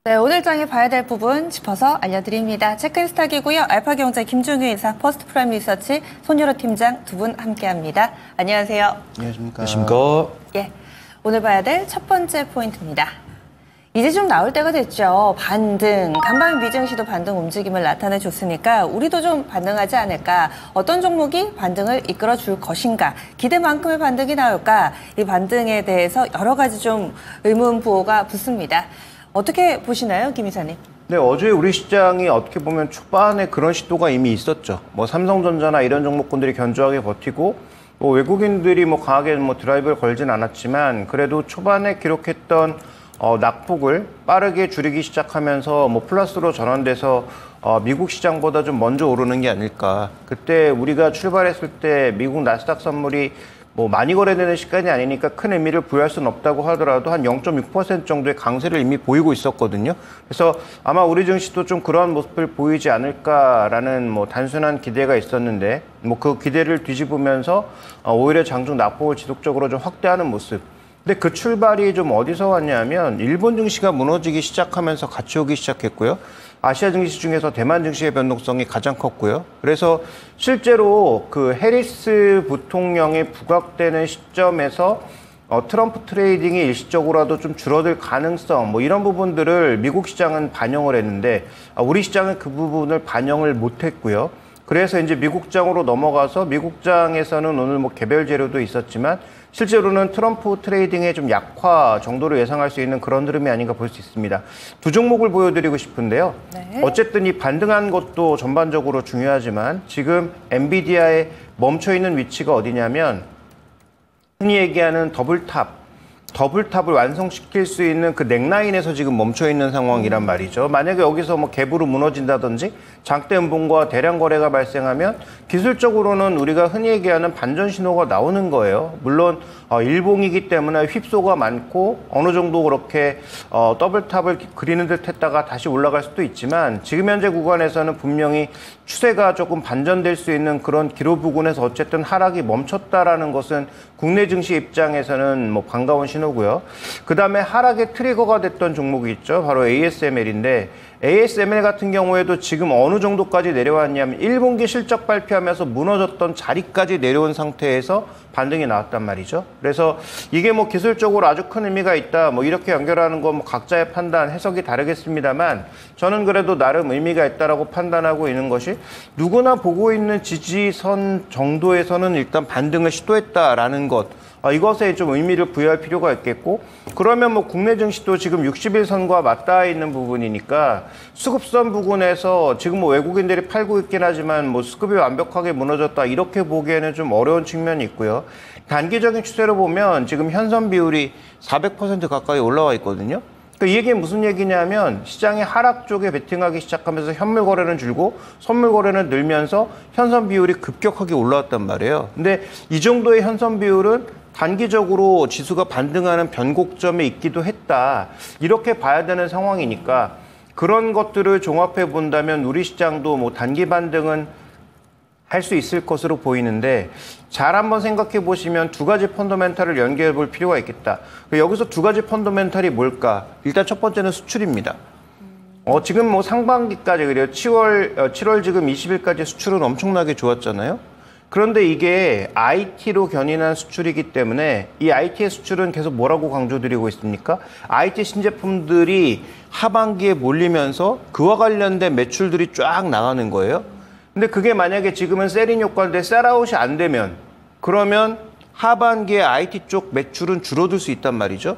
네, 오늘 장에 봐야 될 부분 짚어서 알려드립니다. 체크인스탁이고요. 알파경제 김준규 이사, 퍼스트프라임 리서치 손유로 팀장 두 분 함께합니다. 안녕하세요. 안녕하십니까. 안녕하십니까. 예, 오늘 봐야 될 첫 번째 포인트입니다. 이제 좀 나올 때가 됐죠. 반등, 간밤 미증시도 반등 움직임을 나타내줬으니까 우리도 좀 반등하지 않을까. 어떤 종목이 반등을 이끌어줄 것인가. 기대만큼의 반등이 나올까. 이 반등에 대해서 여러 가지 좀 의문 부호가 붙습니다. 어떻게 보시나요, 김 이사님? 네, 어제 우리 시장이 어떻게 보면 초반에 그런 시도가 이미 있었죠. 뭐 삼성전자나 이런 종목군들이 견조하게 버티고, 뭐 외국인들이 뭐 강하게 뭐 드라이브를 걸진 않았지만, 그래도 초반에 기록했던 낙폭을 빠르게 줄이기 시작하면서 뭐 플러스로 전환돼서 미국 시장보다 좀 먼저 오르는 게 아닐까. 그때 우리가 출발했을 때 미국 나스닥 선물이 뭐 많이 거래되는 시간이 아니니까 큰 의미를 부여할 수는 없다고 하더라도 한 0.6% 정도의 강세를 이미 보이고 있었거든요. 그래서 아마 우리 증시도 좀 그러한 모습을 보이지 않을까라는 뭐 단순한 기대가 있었는데 뭐 그 기대를 뒤집으면서 오히려 장중 낙폭을 지속적으로 좀 확대하는 모습. 근데 그 출발이 좀 어디서 왔냐면 일본 증시가 무너지기 시작하면서 같이 오기 시작했고요. 아시아 증시 중에서 대만 증시의 변동성이 가장 컸고요. 그래서 실제로 그 해리스 부통령이 부각되는 시점에서 트럼프 트레이딩이 일시적으로라도 좀 줄어들 가능성 뭐 이런 부분들을 미국 시장은 반영을 했는데 우리 시장은 그 부분을 반영을 못했고요. 그래서 이제 미국장으로 넘어가서 미국장에서는 오늘 뭐 개별 재료도 있었지만 실제로는 트럼프 트레이딩의 좀 약화 정도로 예상할 수 있는 그런 흐름이 아닌가 볼 수 있습니다. 두 종목을 보여드리고 싶은데요. 네. 어쨌든 이 반등한 것도 전반적으로 중요하지만 지금 엔비디아에 멈춰있는 위치가 어디냐면 흔히 얘기하는 더블탑을 완성시킬 수 있는 그 넥라인에서 지금 멈춰있는 상황이란 말이죠. 만약에 여기서 뭐 갭으로 무너진다든지 장대 음봉과 대량 거래가 발생하면 기술적으로는 우리가 흔히 얘기하는 반전 신호가 나오는 거예요. 물론 일봉이기 때문에 휩소가 많고 어느 정도 그렇게 더블탑을 그리는 듯 했다가 다시 올라갈 수도 있지만 지금 현재 구간에서는 분명히 추세가 조금 반전될 수 있는 그런 기로 부근에서 어쨌든 하락이 멈췄다라는 것은 국내 증시 입장에서는 뭐 반가운 신호고요. 그 다음에 하락의 트리거가 됐던 종목이 있죠. 바로 ASML인데 ASML 같은 경우에도 지금 어느 정도까지 내려왔냐면 1분기 실적 발표하면서 무너졌던 자리까지 내려온 상태에서 반등이 나왔단 말이죠. 그래서 이게 뭐 기술적으로 아주 큰 의미가 있다. 뭐 이렇게 연결하는 건 뭐 각자의 판단, 해석이 다르겠습니다만 저는 그래도 나름 의미가 있다라고 판단하고 있는 것이 누구나 보고 있는 지지선 정도에서는 일단 반등을 시도했다라는 것. 이것에 좀 의미를 부여할 필요가 있겠고 그러면 뭐 국내 증시도 지금 60일선과 맞닿아 있는 부분이니까 수급선 부근에서 지금 뭐 외국인들이 팔고 있긴 하지만 뭐 수급이 완벽하게 무너졌다 이렇게 보기에는 좀 어려운 측면이 있고요. 단기적인 추세로 보면 지금 현선 비율이 400% 가까이 올라와 있거든요. 이 얘기는 무슨 얘기냐면 시장이 하락 쪽에 베팅하기 시작하면서 현물 거래는 줄고 선물 거래는 늘면서 현선 비율이 급격하게 올라왔단 말이에요. 근데 이 정도의 현선 비율은 단기적으로 지수가 반등하는 변곡점에 있기도 했다. 이렇게 봐야 되는 상황이니까 그런 것들을 종합해 본다면 우리 시장도 뭐 단기 반등은 할 수 있을 것으로 보이는데 잘 한번 생각해 보시면 두 가지 펀더멘탈을 연결해 볼 필요가 있겠다. 여기서 두 가지 펀더멘탈이 뭘까? 일단 첫 번째는 수출입니다. 지금 뭐 상반기까지 그래요. 7월 지금 20일까지 수출은 엄청나게 좋았잖아요. 그런데 이게 IT로 견인한 수출이기 때문에 이 IT의 수출은 계속 뭐라고 강조드리고 있습니까? IT 신제품들이 하반기에 몰리면서 그와 관련된 매출들이 쫙 나가는 거예요. 근데 그게 만약에 지금은 셀인 효과인데 셀아웃이 안 되면 그러면 하반기에 IT 쪽 매출은 줄어들 수 있단 말이죠.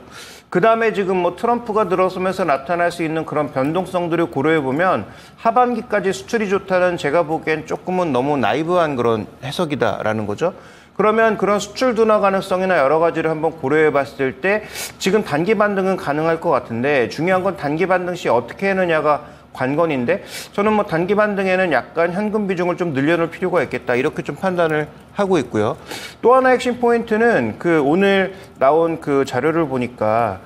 그 다음에 지금 뭐 트럼프가 들어서면서 나타날 수 있는 그런 변동성들을 고려해보면 하반기까지 수출이 좋다는 제가 보기엔 조금은 너무 나이브한 그런 해석이다라는 거죠. 그러면 그런 수출 둔화 가능성이나 여러 가지를 한번 고려해 봤을 때 지금 단기 반등은 가능할 것 같은데 중요한 건 단기 반등 시 어떻게 하느냐가 관건인데 저는 뭐 단기 반등에는 약간 현금 비중을 좀 늘려놓을 필요가 있겠다 이렇게 좀 판단을 하고 있고요. 또 하나 핵심 포인트는 그 오늘 나온 그 자료를 보니까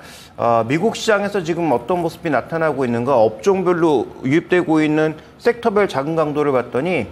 미국 시장에서 지금 어떤 모습이 나타나고 있는가 업종별로 유입되고 있는 섹터별 자금 강도를 봤더니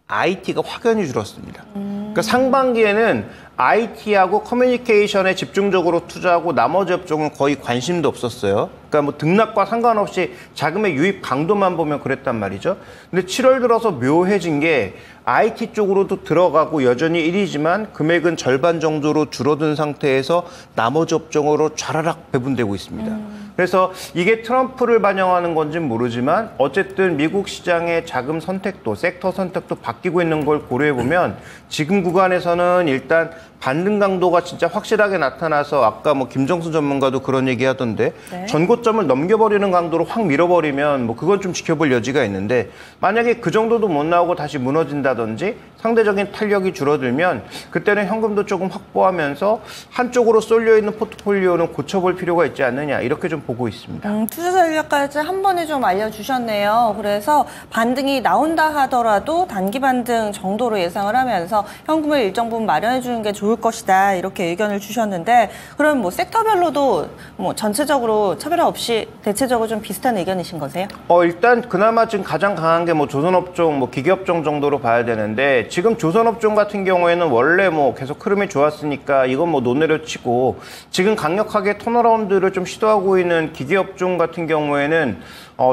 IT가 확연히 줄었습니다. 그러니까 상반기에는 IT하고 커뮤니케이션에 집중적으로 투자하고 나머지 업종은 거의 관심도 없었어요. 그러니까 뭐 등락과 상관없이 자금의 유입 강도만 보면 그랬단 말이죠. 근데 7월 들어서 묘해진 게 IT 쪽으로도 들어가고 여전히 1위지만 금액은 절반 정도로 줄어든 상태에서 나머지 업종으로 촤라락 배분되고 있습니다. 그래서 이게 트럼프를 반영하는 건지는 모르지만 어쨌든 미국 시장의 자금 선택도, 섹터 선택도 바뀌고 있는 걸 고려해보면 지금 구간에서는 일단 반등 강도가 진짜 확실하게 나타나서 아까 뭐 김정수 전문가도 그런 얘기 하던데 네. 전고점을 넘겨버리는 강도로 확 밀어버리면 뭐 그건 좀 지켜볼 여지가 있는데 만약에 그 정도도 못 나오고 다시 무너진다든지 상대적인 탄력이 줄어들면 그때는 현금도 조금 확보하면서 한쪽으로 쏠려있는 포트폴리오는 고쳐볼 필요가 있지 않느냐 이렇게 좀 보고 있습니다. 투자 전략까지 한 번에 좀 알려주셨네요. 그래서 반등이 나온다 하더라도 단기 반등 정도로 예상을 하면서 현금을 일정 부분 마련해 주는 게 좋을 것이다 이렇게 의견을 주셨는데 그럼 뭐 섹터별로도 뭐 전체적으로 차별 없이 대체적으로 좀 비슷한 의견이신 거세요? 일단 그나마 지금 가장 강한 게 뭐 조선업종, 뭐 기계업종 정도로 봐야 되는데 지금 조선업종 같은 경우에는 원래 뭐 계속 흐름이 좋았으니까 이건 뭐 논외로 치고 지금 강력하게 턴어라운드를 좀 시도하고 있는 기계업종 같은 경우에는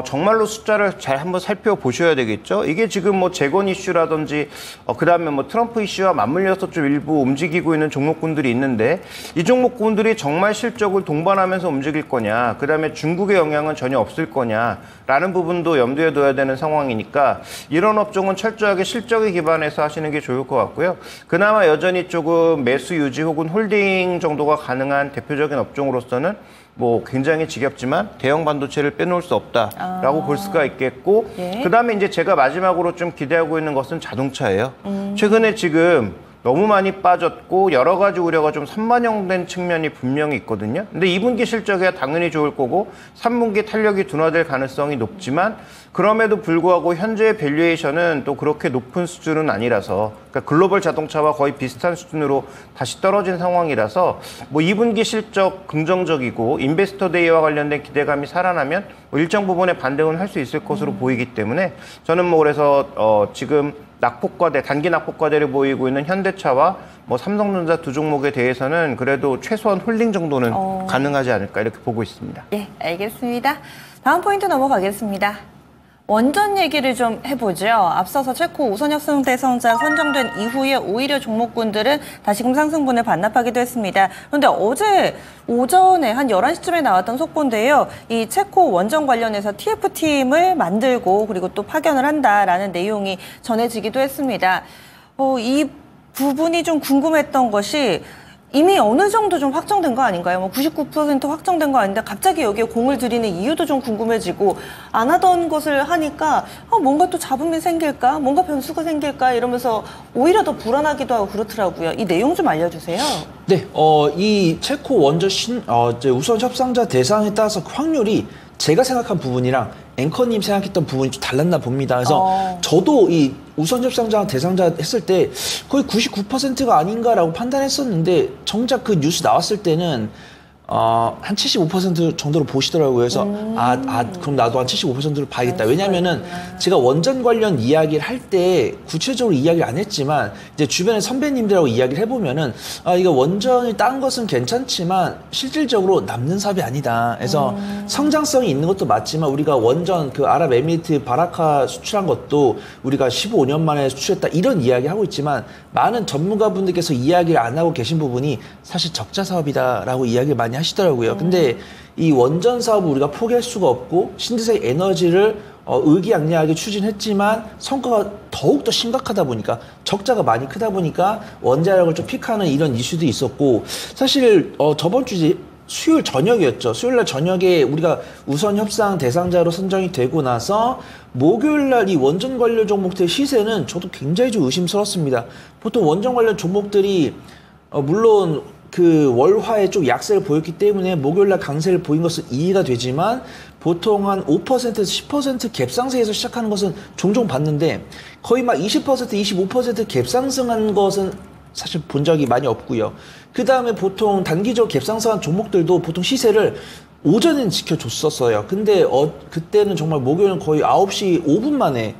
정말로 숫자를 잘 한번 살펴보셔야 되겠죠. 이게 지금 뭐 재건 이슈라든지 그다음에 뭐 트럼프 이슈와 맞물려서 좀 일부 움직이고 있는 종목군들이 있는데 이 종목군들이 정말 실적을 동반하면서 움직일 거냐, 그다음에 중국의 영향은 전혀 없을 거냐라는 부분도 염두에 둬야 되는 상황이니까 이런 업종은 철저하게 실적에 기반해서 하시는 게 좋을 것 같고요. 그나마 여전히 조금 매수 유지 혹은 홀딩 정도가 가능한 대표적인 업종으로서는 뭐 굉장히 지겹지만 대형 반도체를 빼놓을 수 없다라고 볼 수가 있겠고 예. 그다음에 이제 제가 마지막으로 좀 기대하고 있는 것은 자동차예요. 최근에 지금 너무 많이 빠졌고 여러 가지 우려가 좀 선반영된 측면이 분명히 있거든요. 근데 2분기 실적이 당연히 좋을 거고 3분기 탄력이 둔화될 가능성이 높지만 그럼에도 불구하고 현재의 밸류에이션은 또 그렇게 높은 수준은 아니라서 그러니까 글로벌 자동차와 거의 비슷한 수준으로 다시 떨어진 상황이라서 뭐 2분기 실적 긍정적이고 인베스터 데이와 관련된 기대감이 살아나면 뭐 일정 부분의 반등은 할 수 있을 것으로 보이기 때문에 저는 뭐 그래서 지금 낙폭과대, 단기 낙폭과대를 보이고 있는 현대차와 뭐 삼성전자 두 종목에 대해서는 그래도 최소한 홀딩 정도는 가능하지 않을까 이렇게 보고 있습니다. 예, 알겠습니다. 다음 포인트 넘어가겠습니다. 원전 얘기를 좀 해보죠. 앞서서 체코 우선협상 대상자 선정된 이후에 오히려 종목군들은 다시금 상승분을 반납하기도 했습니다. 그런데 어제 오전에 한 11시쯤에 나왔던 속보인데요. 이 체코 원전 관련해서 TF팀을 만들고 그리고 또 파견을 한다라는 내용이 전해지기도 했습니다. 이 부분이 좀 궁금했던 것이 이미 어느 정도 좀 확정된 거 아닌가요? 뭐 99% 확정된 거 아닌데 갑자기 여기에 공을 들이는 이유도 좀 궁금해지고 안 하던 것을 하니까 뭔가 또 잡음이 생길까? 뭔가 변수가 생길까? 이러면서 오히려 더 불안하기도 하고 그렇더라고요. 이 내용 좀 알려주세요. 네, 이 체코 원전 우선 협상자 대상에 따라서 그 확률이 제가 생각한 부분이랑 앵커님 생각했던 부분이 좀 달랐나 봅니다. 그래서 저도 이 우선 협상자 대상자 했을 때 거의 99%가 아닌가라고 판단했었는데 정작 그 뉴스 나왔을 때는 한 75% 정도로 보시더라고요. 그래서 그럼 나도 한 75%를 봐야겠다. 왜냐면은 제가 원전 관련 이야기를 할 때 구체적으로 이야기를 안 했지만 이제 주변에 선배님들하고 이야기를 해보면은 이거 원전이 딴 것은 괜찮지만 실질적으로 남는 사업이 아니다. 그래서 성장성이 있는 것도 맞지만 우리가 원전 그 아랍에미리트 바라카 수출한 것도 우리가 15년 만에 수출했다 이런 이야기 하고 있지만 많은 전문가분들께서 이야기를 안 하고 계신 부분이 사실 적자 사업이다라고 이야기를 많이 하시더라고요. 근데 이 원전 사업을 우리가 포기할 수가 없고 신재생 에너지를 의기양양하게 추진했지만 성과가 더욱더 심각하다 보니까 적자가 많이 크다 보니까 원자력을 좀 픽하는 이런 이슈도 있었고 사실 저번 주 수요일 저녁이었죠. 수요일 날 저녁에 우리가 우선 협상 대상자로 선정이 되고 나서 목요일 날 이 원전 관련 종목들의 시세는 저도 굉장히 좀 의심스럽습니다. 보통 원전 관련 종목들이 물론 그 월화에 좀 약세를 보였기 때문에 목요일날 강세를 보인 것은 이해가 되지만 보통 한 5%에서 10% 갭상승에서 시작하는 것은 종종 봤는데 거의 막 20%, 25% 갭상승한 것은 사실 본 적이 많이 없고요. 그 다음에 보통 단기적 갭상승한 종목들도 보통 시세를 오전엔 지켜줬었어요. 근데 그때는 정말 목요일은 거의 9시 5분 만에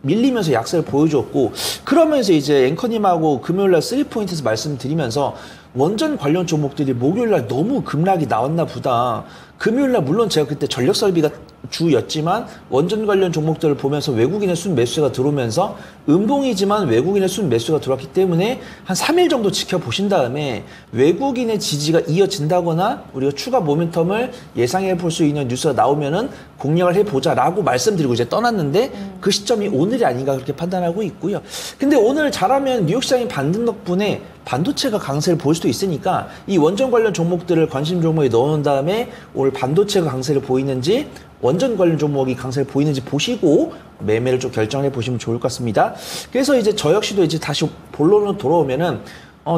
밀리면서 약세를 보여줬고 그러면서 이제 앵커님하고 금요일날 3포인트에서 말씀드리면서 원전 관련 종목들이 목요일날 너무 급락이 나왔나 보다. 금요일날 물론 제가 그때 전력설비가 주였지만 원전 관련 종목들을 보면서 외국인의 순매수가 들어오면서 음봉이지만 외국인의 순매수가 들어왔기 때문에 한 3일 정도 지켜보신 다음에 외국인의 지지가 이어진다거나 우리가 추가 모멘텀을 예상해 볼 수 있는 뉴스가 나오면은 공략을 해보자라고 말씀드리고 이제 떠났는데 그 시점이 오늘이 아닌가 그렇게 판단하고 있고요. 근데 오늘 잘하면 뉴욕 시장이 반등 덕분에 반도체가 강세를 보일 수도 있으니까 이 원전 관련 종목들을 관심 종목에 넣어놓은 다음에 오늘 반도체가 강세를 보이는지 원전 관련 종목이 강세를 보이는지 보시고 매매를 좀 결정해 보시면 좋을 것 같습니다. 그래서 이제 저 역시도 이제 다시 본론으로 돌아오면은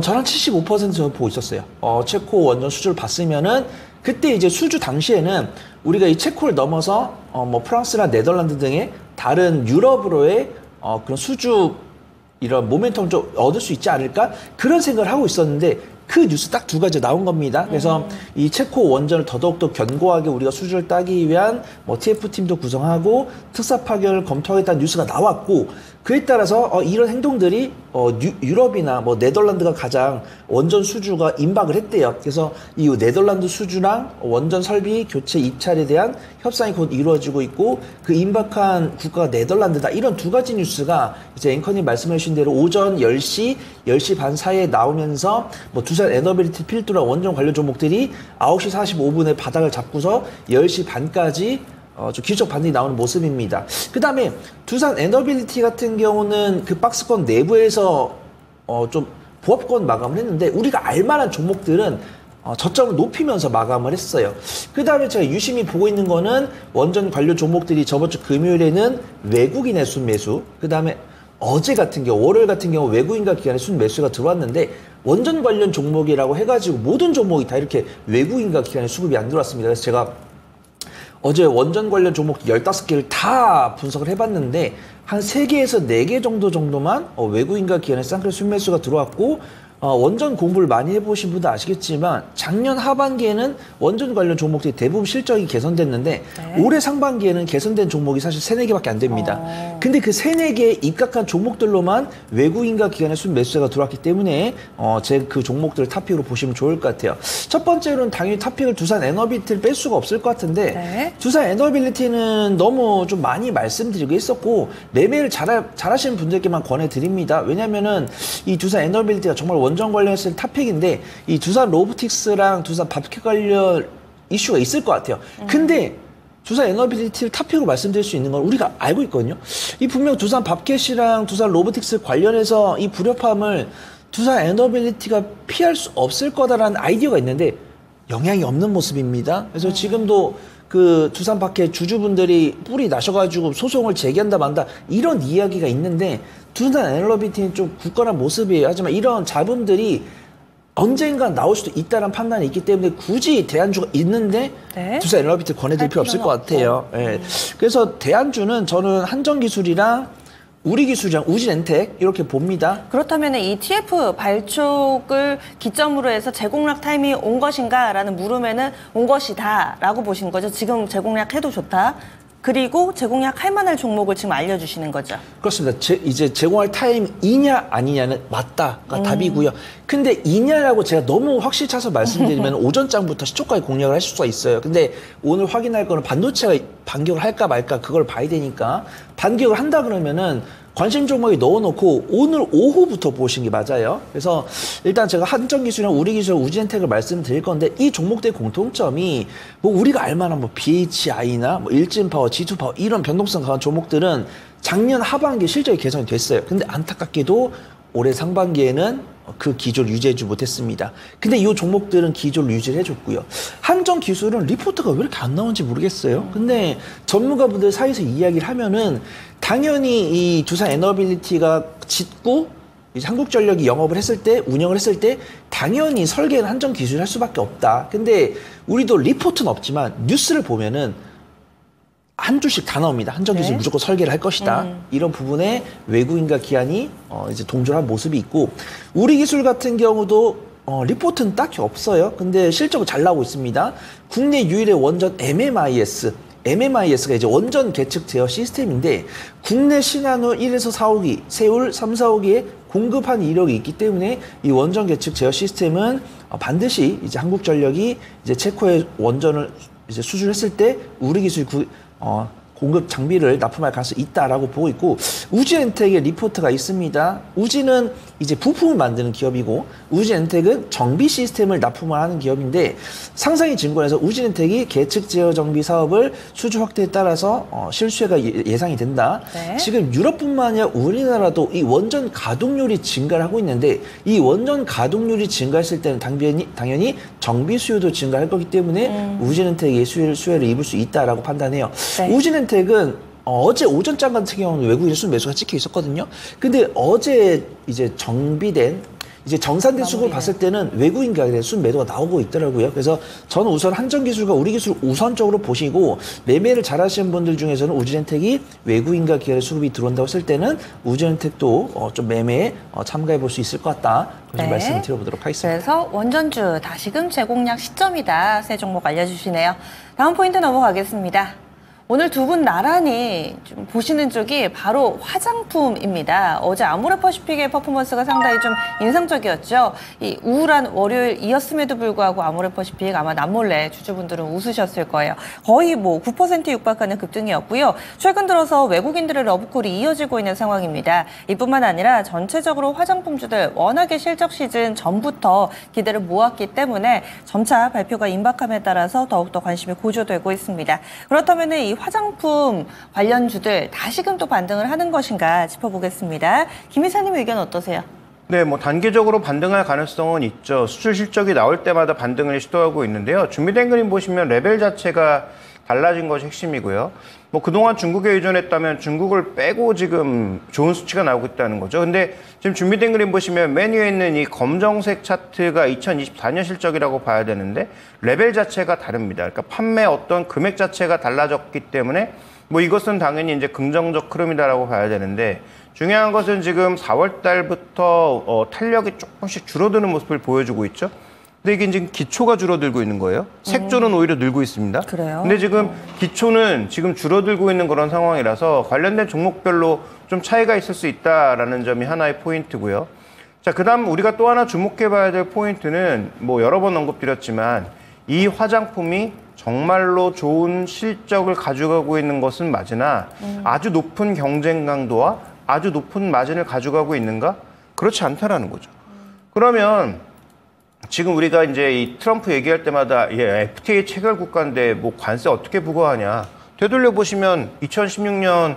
저는 75% 저는 보고 있었어요. 체코 원전 수주를 봤으면은 그때 이제 수주 당시에는 우리가 이 체코를 넘어서 뭐 프랑스나 네덜란드 등의 다른 유럽으로의 그런 수주 이런 모멘텀을 좀 얻을 수 있지 않을까 그런 생각을 하고 있었는데 그 뉴스 딱 두 가지 나온 겁니다. 그래서 이 체코 원전을 더더욱더 견고하게 우리가 수주를 따기 위한 뭐 TF팀도 구성하고 특사 파견을 검토하겠다는 뉴스가 나왔고 그에 따라서 이런 행동들이 유럽이나 뭐 네덜란드가 가장 원전 수주가 임박을 했대요. 그래서 이 네덜란드 수주랑 원전 설비 교체 입찰에 대한 협상이 곧 이루어지고 있고 그 임박한 국가가 네덜란드다. 이런 두 가지 뉴스가 이제 앵커님 말씀해 주신 대로 오전 10시, 10시 반 사이에 나오면서 뭐 두산 에너빌리티 필두랑 원전 관련 종목들이 9시 45분에 바닥을 잡고서 10시 반까지 좀 기술적 반등이 나오는 모습입니다. 그 다음에 두산 에너빌리티 같은 경우는 그 박스권 내부에서 좀 보합권 마감을 했는데 우리가 알만한 종목들은 저점을 높이면서 마감을 했어요. 그 다음에 제가 유심히 보고 있는 거는 원전 관련 종목들이 저번 주 금요일에는 외국인의 순매수, 그 다음에 어제 같은 경우, 월요일 같은 경우 외국인과 기관의 순매수가 들어왔는데 원전 관련 종목이라고 해가지고 모든 종목이 다 이렇게 외국인과 기관의 수급이 안 들어왔습니다. 그래서 제가 어제 원전 관련 종목 15개를 다 분석을 해봤는데 한 3개에서 4개 정도만 외국인과 기관의 쌍끌 순매수가 들어왔고 원전 공부를 많이 해보신 분도 아시겠지만 작년 하반기에는 원전 관련 종목들이 대부분 실적이 개선됐는데 네. 올해 상반기에는 개선된 종목이 사실 3, 4개밖에 안 됩니다. 근데 그 3, 4개 입각한 종목들로만 외국인과 기관의 순매수가 들어왔기 때문에 제 그 종목들을 탑픽으로 보시면 좋을 것 같아요. 첫 번째로는 당연히 탑픽을 두산 에너빌리티를 뺄 수가 없을 것 같은데 네. 두산 에너빌리티는 너무 좀 많이 말씀드리고 있었고 매매를 잘하시는 분들께만 권해드립니다. 왜냐면은 이 두산 에너빌리티가 정말 원전 관련해서 탑픽인데 이 두산 로보틱스랑 두산 밥켓 관련 이슈가 있을 것 같아요. 근데 두산 에너빌리티를 탑픽으로 말씀드릴 수 있는 건 우리가 알고 있거든요. 이 분명 두산 밥켓이랑 두산 로보틱스 관련해서 이 불협화음을 두산 에너빌리티가 피할 수 없을 거다라는 아이디어가 있는데 영향이 없는 모습입니다. 그래서 지금도 그 두산 밖에 주주분들이 뿔이 나셔가지고 소송을 제기한다 만다 이런 이야기가 있는데 두산 에너빌리티는 좀 굳건한 모습이에요. 하지만 이런 잡음들이 언젠가 나올 수도 있다는 판단이 있기 때문에 굳이 대안주가 있는데 네. 두산 에너빌리티 권해드릴 필요 없을 것 같아요. 예. 그래서 대안주는 저는 한전기술이랑 우리기술이랑 우진엔텍 이렇게 봅니다. 그렇다면 이 TF 발족을 기점으로 해서 재공략 타임이 온 것인가라는 물음에는 온 것이다라고 보신 거죠. 지금 재공략해도 좋다. 그리고 재공략할 만할 종목을 지금 알려주시는 거죠. 그렇습니다. 이제 제공할 타임이냐 아니냐는 맞다가 답이고요. 근데 이냐라고 제가 너무 확실히 차서 말씀드리면 오전장부터 시초까지 공략을 하실 수가 있어요. 근데 오늘 확인할 거는 반도체가 반격을 할까 말까 그걸 봐야 되니까 반격을 한다 그러면은 관심 종목에 넣어놓고 오늘 오후부터 보시는 게 맞아요. 그래서 일단 제가 한전기술이랑 우리기술, 우진엔텍을 말씀드릴 건데 이 종목들의 공통점이 뭐 우리가 알만한 뭐 BHI나 뭐 일진파워, G2파워 이런 변동성 강한 종목들은 작년 하반기에 실적이 개선이 됐어요. 근데 안타깝게도 올해 상반기에는 그 기조를 유지해주지 못했습니다. 근데 이 종목들은 기조를 유지를 해줬고요. 한전기술은 리포트가 왜 이렇게 안 나오는지 모르겠어요. 근데 전문가분들 사이에서 이야기를 하면은 당연히 이 두산 에너빌리티가 짓고 이제 한국전력이 영업을 했을 때, 운영을 했을 때 당연히 설계는 한전기술이 할 수밖에 없다. 근데 우리도 리포트는 없지만 뉴스를 보면은 한 주씩 다 나옵니다. 한전기술이 네. 무조건 설계를 할 것이다. 이런 부분에 외국인과 기관이 이제 동조한 모습이 있고 우리기술 같은 경우도 리포트는 딱히 없어요. 근데 실적은 잘 나오고 있습니다. 국내 유일의 원전 MMIS MMIS가 이제 원전 계측 제어 시스템인데 국내 신한우 1에서 4호기, 세울 3, 4호기에 공급한 이력이 있기 때문에 이 원전 계측 제어 시스템은 반드시 이제 한국전력이 이제 체코의 원전을 이제 수주했을 때 우리 기술 공급 장비를 납품할 가능성이 있다라고 보고 있고, 우지엔텍의 리포트가 있습니다. 우지는 이제 부품을 만드는 기업이고 우지엔텍은 정비 시스템을 납품을 하는 기업인데, 상상이 증권에서 우지엔텍이 계측 제어 정비 사업을 수주 확대에 따라서 실수혜가 예상이 된다. 네. 지금 유럽뿐만 아니라 우리나라도 이 원전 가동률이 증가를 하고 있는데, 이 원전 가동률이 증가했을 때는 당연히 정비 수요도 증가할 거기 때문에 우지엔텍이 수혜를 입을 수 있다라고 판단해요. 네. 우지엔텍은 어제 오전장 같은 경우는 외국인 순 매수가 찍혀 있었거든요. 근데 어제 이제 정비된 이제 정산된 수급을 봤을 때는 외국인 가격에 순 매도가 나오고 있더라고요. 그래서 저는 우선 한전기술과 우리기술 우선적으로 보시고, 매매를 잘하시는 분들 중에서는 우지엔텍이 외국인과 기관의 수급이 들어온다고 했을 때는 우지엔텍도 좀 매매에 참가해 볼 수 있을 것 같다. 그래서 네. 말씀을 드려보도록 하겠습니다. 그래서 원전주 다시금 재공략 시점이다. 새 종목 알려주시네요. 다음 포인트 넘어가겠습니다. 오늘 두 분 나란히 좀 보시는 쪽이 바로 화장품입니다. 어제 아모레퍼시픽의 퍼포먼스가 상당히 좀 인상적이었죠. 이 우울한 월요일이었음에도 불구하고 아모레퍼시픽 아마 남몰래 주주분들은 웃으셨을 거예요. 거의 뭐 9% 육박하는 급등이었고요. 최근 들어서 외국인들의 러브콜이 이어지고 있는 상황입니다. 이뿐만 아니라 전체적으로 화장품주들 워낙에 실적 시즌 전부터 기대를 모았기 때문에 점차 발표가 임박함에 따라서 더욱더 관심이 고조되고 있습니다. 그렇다면 이 화장품 관련주들 다시금 또 반등을 하는 것인가 짚어보겠습니다. 김 이사님 의견 어떠세요? 네, 뭐 단기적으로 반등할 가능성은 있죠. 수출 실적이 나올 때마다 반등을 시도하고 있는데요. 준비된 그림 보시면 레벨 자체가 달라진 것이 핵심이고요. 뭐 그동안 중국에 의존했다면 중국을 빼고 지금 좋은 수치가 나오고 있다는 거죠. 근데 지금 준비된 그림 보시면 맨 위에 있는 이 검정색 차트가 2024년 실적이라고 봐야 되는데, 레벨 자체가 다릅니다. 그러니까 판매 어떤 금액 자체가 달라졌기 때문에 뭐 이것은 당연히 이제 긍정적 흐름이다라고 봐야 되는데, 중요한 것은 지금 4월 달부터 탄력이 조금씩 줄어드는 모습을 보여주고 있죠. 근데 이게 지금 기초가 줄어들고 있는 거예요. 색조는 오히려 늘고 있습니다. 그래요? 근데 지금 기초는 지금 줄어들고 있는 그런 상황이라서 관련된 종목별로 좀 차이가 있을 수 있다라는 점이 하나의 포인트고요. 자, 그다음 우리가 또 하나 주목해 봐야 될 포인트는 뭐 여러 번 언급드렸지만, 이 화장품이 정말로 좋은 실적을 가져가고 있는 것은 맞으나 아주 높은 경쟁 강도와 아주 높은 마진을 가져가고 있는가? 그렇지 않다라는 거죠. 그러면 지금 우리가 이제 이 트럼프 얘기할 때마다 FTA 체결 국가인데 뭐 관세 어떻게 부과하냐. 되돌려 보시면 2016년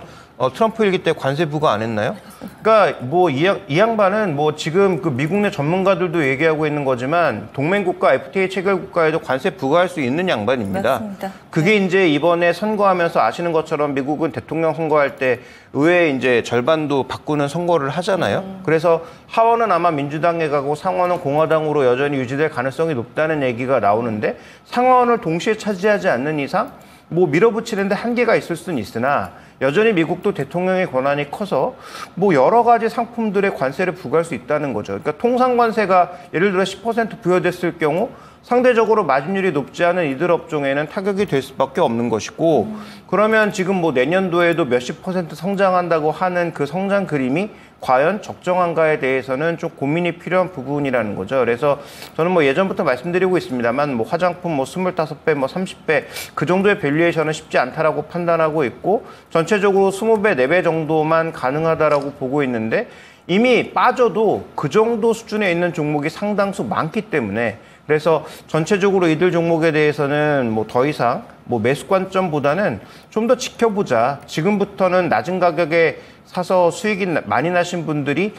트럼프 일기 때 관세 부과 안 했나요? 그러니까 뭐 이 양반은 뭐 지금 그 미국 내 전문가들도 얘기하고 있는 거지만 동맹국가 FTA 체결 국가에도 관세 부과할 수 있는 양반입니다. 맞습니다. 그게 이제 이번에 선거하면서 아시는 것처럼 미국은 대통령 선거할 때 의회 이제 절반도 바꾸는 선거를 하잖아요. 그래서 하원은 아마 민주당에 가고 상원은 공화당으로 여전히 유지될 가능성이 높다는 얘기가 나오는데, 상원을 동시에 차지하지 않는 이상 뭐 밀어붙이는데 한계가 있을 수는 있으나, 여전히 미국도 대통령의 권한이 커서 뭐 여러 가지 상품들의 관세를 부과할 수 있다는 거죠. 그러니까 통상관세가 예를 들어 10% 부여됐을 경우 상대적으로 마진율이 높지 않은 이들 업종에는 타격이 될 수밖에 없는 것이고, 그러면 지금 뭐 내년도에도 몇십 % 성장한다고 하는 그 성장 그림이 과연 적정한가에 대해서는 좀 고민이 필요한 부분이라는 거죠. 그래서 저는 뭐 예전부터 말씀드리고 있습니다만, 뭐 화장품 뭐 25배, 뭐 30배 그 정도의 밸류에이션은 쉽지 않다라고 판단하고 있고, 전체적으로 20배, 4배 정도만 가능하다라고 보고 있는데, 이미 빠져도 그 정도 수준에 있는 종목이 상당수 많기 때문에, 그래서 전체적으로 이들 종목에 대해서는 뭐 더 이상 뭐 매수 관점보다는 좀 더 지켜보자. 지금부터는 낮은 가격에 사서 수익이 많이 나신 분들이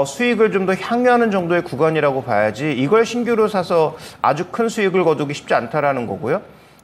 수익을 좀 더 향유하는 정도의 구간이라고 봐야지, 이걸 신규로 사서 아주 큰 수익을 거두기 쉽지 않다라는 거고요.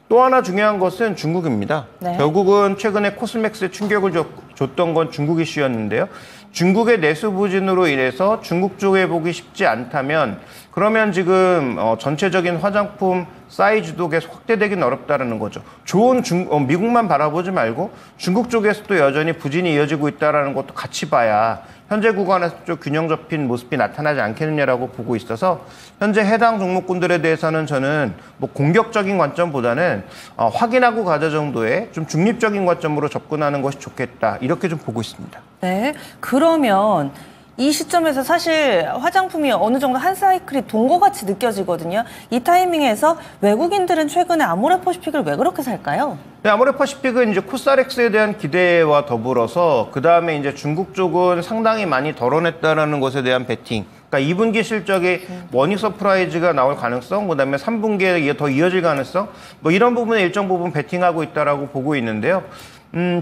또 하나 중요한 것은 중국입니다. 네. 결국은 최근에 코스맥스에 충격을 줬던 건 중국 이슈였는데요. 중국의 내수 부진으로 인해서 중국 쪽 회복이 쉽지 않다면 그러면 지금 전체적인 화장품 사이즈도 계속 확대되긴 어렵다는 거죠. 좋은 미국만 바라보지 말고 중국 쪽에서도 여전히 부진이 이어지고 있다는 것도 같이 봐야 현재 구간에서 좀 균형 잡힌 모습이 나타나지 않겠느냐라고 보고 있어서 현재 해당 종목군들에 대해서는 저는 뭐 공격적인 관점보다는 확인하고 가자 정도의 좀 중립적인 관점으로 접근하는 것이 좋겠다. 이렇게 좀 보고 있습니다. 네. 그러면 이 시점에서 사실 화장품이 어느 정도 한 사이클이 돈 것 같이 느껴지거든요. 이 타이밍에서 외국인들은 최근에 아모레퍼시픽을 왜 그렇게 살까요? 네, 아모레퍼시픽은 이제 코스닥스에 대한 기대와 더불어서 그 다음에 이제 중국 쪽은 상당히 많이 덜어냈다라는 것에 대한 베팅. 그러니까 2분기 실적에 워닝 서프라이즈가 나올 가능성, 그다음에 3분기에 더 이어질 가능성, 뭐 이런 부분에 일정 부분 베팅하고 있다라고 보고 있는데요.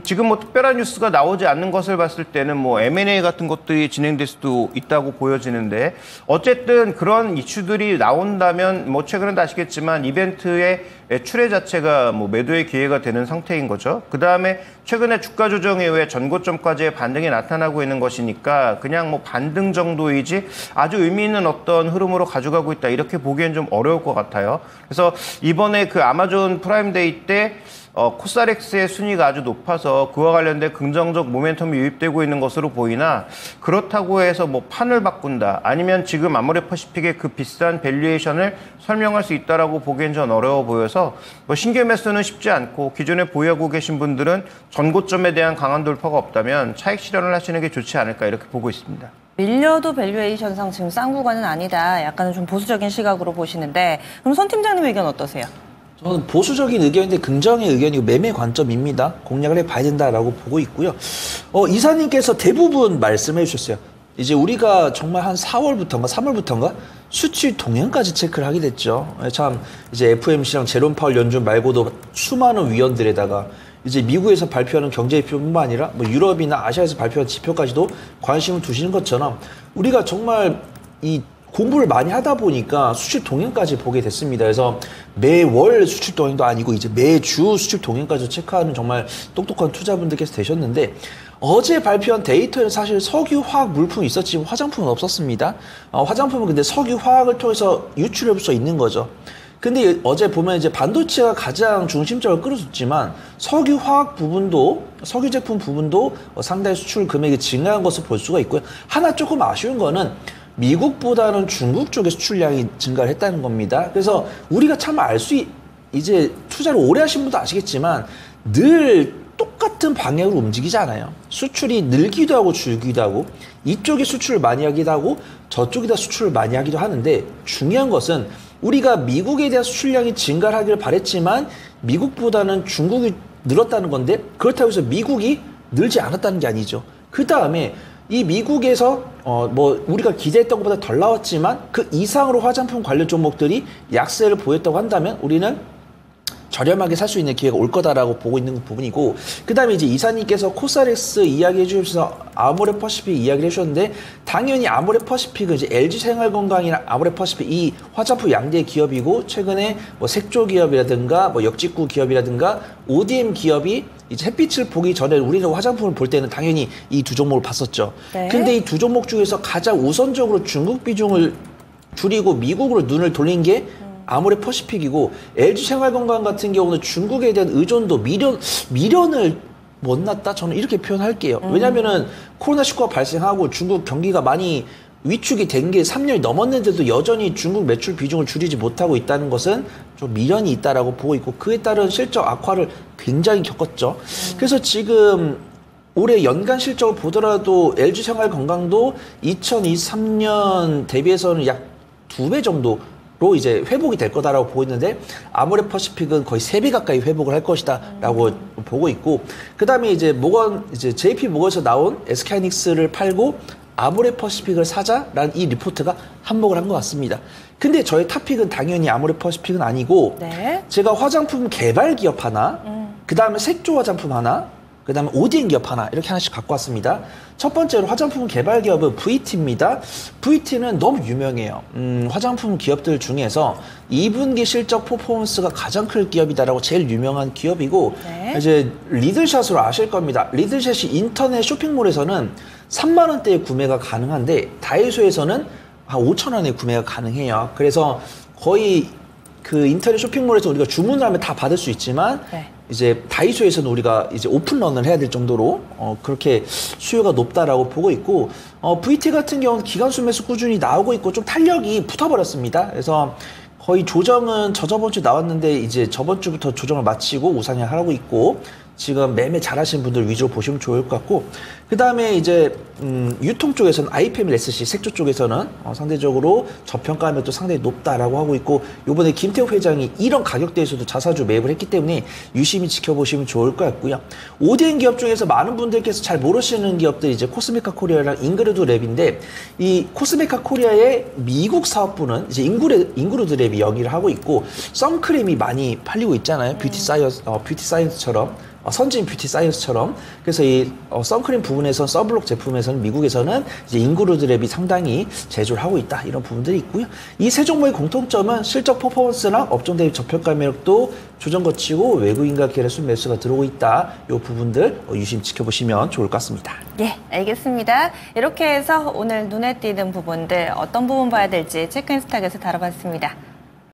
지금 뭐 특별한 뉴스가 나오지 않는 것을 봤을 때는 뭐 M&A 같은 것들이 진행될 수도 있다고 보여지는데 어쨌든 그런 이슈들이 나온다면 뭐 최근에도 아시겠지만 이벤트의 출회 자체가 뭐 매도의 기회가 되는 상태인 거죠. 그 다음에 최근에 주가 조정 이후에 전고점까지의 반등이 나타나고 있는 것이니까 그냥 뭐 반등 정도이지 아주 의미 있는 어떤 흐름으로 가져가고 있다 이렇게 보기엔 좀 어려울 것 같아요. 그래서 이번에 그 아마존 프라임데이 때 코스닥스의 순위가 아주 높아서 그와 관련된 긍정적 모멘텀이 유입되고 있는 것으로 보이나 그렇다고 해서 뭐 판을 바꾼다 아니면 지금 아모레퍼시픽의 그 비싼 밸류에이션을 설명할 수 있다라고 보기엔 전 어려워 보여서 뭐 신규 매수는 쉽지 않고 기존에 보유하고 계신 분들은 전고점에 대한 강한 돌파가 없다면 차익 실현을 하시는 게 좋지 않을까 이렇게 보고 있습니다. 밀려도 밸류에이션상 지금 싼 구간은 아니다. 약간은 좀 보수적인 시각으로 보시는데 그럼 손 팀장님 의견 어떠세요? 저는 보수적인 의견인데 긍정의 의견이고 매매 관점입니다. 공략을 해봐야 된다라고 보고 있고요. 이사님께서 대부분 말씀해 주셨어요. 이제 우리가 정말 한 4월부터인가 3월부터인가 수출 동향까지 체크를 하게 됐죠. 참 이제 FOMC랑 제롬 파월 연준 말고도 수많은 위원들에다가 이제 미국에서 발표하는 경제 지표뿐만 아니라 뭐 유럽이나 아시아에서 발표한 지표까지도 관심을 두시는 것처럼 우리가 정말 이 공부를 많이 하다 보니까 수출 동향까지 보게 됐습니다. 그래서 매월 수출 동향도 아니고 이제 매주 수출 동향까지 체크하는 정말 똑똑한 투자분들께서 되셨는데 어제 발표한 데이터에는 사실 석유, 화학, 물품이 있었지만 화장품은 없었습니다. 화장품은 근데 석유, 화학을 통해서 유출할 수 있는 거죠. 근데 어제 보면 이제 반도체가 가장 중심적으로 끌어줬지만 석유, 화학 부분도 석유 제품 부분도 상당히 수출 금액이 증가한 것을 볼 수가 있고요. 하나 조금 아쉬운 거는 미국보다는 중국 쪽의 수출량이 증가를 했다는 겁니다. 그래서 우리가 참 이제 투자를 오래 하신 분도 아시겠지만 늘 똑같은 방향으로 움직이지 않아요. 수출이 늘기도 하고 줄기도 하고 이쪽이 수출을 많이 하기도 하고 저쪽에다 수출을 많이 하기도 하는데 중요한 것은 우리가 미국에 대한 수출량이 증가를 하기를 바랬지만 미국보다는 중국이 늘었다는 건데 그렇다고 해서 미국이 늘지 않았다는 게 아니죠. 그 다음에 이 미국에서 뭐 우리가 기대했던 것보다 덜 나왔지만 그 이상으로 화장품 관련 종목들이 약세를 보였다고 한다면 우리는 저렴하게 살 수 있는 기회가 올 거다라고 보고 있는 부분이고 그다음에 이제 이사님께서 코스닥스 이야기해 주셔서 아모레퍼시픽 이야기를 해주셨는데 당연히 아모레퍼시픽은 이제 LG생활건강이나 아모레퍼시픽 이 화장품 양대 기업이고 최근에 뭐 색조 기업이라든가 뭐 역직구 기업이라든가 ODM 기업이 이제 햇빛을 보기 전에 우리가 화장품을 볼 때는 당연히 이 두 종목을 봤었죠. 네. 근데 이 두 종목 중에서 가장 우선적으로 중국 비중을 줄이고 미국으로 눈을 돌린 게 아모레퍼시픽이고 LG생활건강 같은 경우는 중국에 대한 의존도 미련을 못 놨다 저는 이렇게 표현할게요. 왜냐하면은 코로나19가 발생하고 중국 경기가 많이 위축이 된 게 3년이 넘었는데도 여전히 중국 매출 비중을 줄이지 못하고 있다는 것은 좀 미련이 있다라고 보고 있고 그에 따른 실적 악화를 굉장히 겪었죠. 그래서 지금 올해 연간 실적을 보더라도 LG생활건강도 2023년 대비해서는 약 2배 정도 로 이제 회복이 될 거다라고 보고 있는데 아모레퍼시픽은 거의 3배 가까이 회복을 할 것이다라고 보고 있고 그다음에 이제 JP 모건에서 나온 SK하이닉스를 팔고 아모레퍼시픽을 사자라는 이 리포트가 한몫을 한 것 같습니다. 근데 저의 탑픽은 당연히 아모레퍼시픽은 아니고 네. 제가 화장품 개발 기업 하나, 그다음에 색조 화장품 하나, 그다음에 ODM 기업 하나 이렇게 하나씩 갖고 왔습니다. 첫 번째로 화장품 개발 기업은 VT입니다. VT는 너무 유명해요. 화장품 기업들 중에서 2분기 실적 퍼포먼스가 가장 클 기업이다라고 제일 유명한 기업이고 네. 이제 리들샷으로 아실 겁니다. 리들샷이 인터넷 쇼핑몰에서는 3만 원대에 구매가 가능한데 다이소에서는 한 5천 원에 구매가 가능해요. 그래서 거의 그 인터넷 쇼핑몰에서 우리가 주문을 하면 다 받을 수 있지만 네. 이제 다이소에서는 우리가 이제 오픈런을 해야 될 정도로 그렇게 수요가 높다라고 보고 있고 VT 같은 경우는 기간수 매수 꾸준히 나오고 있고 좀 탄력이 붙어버렸습니다. 그래서 거의 조정은 저번 주 나왔는데 이제 저번 주부터 조정을 마치고 우상향하고 있고 지금 매매 잘하시는 분들 위주로 보시면 좋을 것 같고 그 다음에 이제 유통 쪽에서는 IPM, SC 색조 쪽에서는 상대적으로 저평가하면 또 상당히 높다라고 하고 있고 요번에 김태우 회장이 이런 가격대에서도 자사주 매입을 했기 때문에 유심히 지켜보시면 좋을 것 같고요. ODM 기업 중에서 많은 분들께서 잘 모르시는 기업들이 이제 코스메카 코리아랑 잉그루드 랩인데 이 코스메카 코리아의 미국 사업부는 이제 잉그루드 랩이 영위를 하고 있고 선크림이 많이 팔리고 있잖아요. 뷰티 사이언스처럼. 선진 뷰티 사이언스처럼. 그래서 이 선크림 부분에서 서블록 제품에서는 미국에서는 이제 잉그루드 랩이 상당히 제조를 하고 있다 이런 부분들이 있고요. 이 세 종목의 공통점은 실적 퍼포먼스랑 업종 대비 저평가 매력도 조정 거치고 외국인과 계열수 매수가 들어오고 있다. 이 부분들 유심 지켜보시면 좋을 것 같습니다. 예, 알겠습니다. 이렇게 해서 오늘 눈에 띄는 부분들 어떤 부분 봐야 될지 체크인스탁에서 다뤄봤습니다.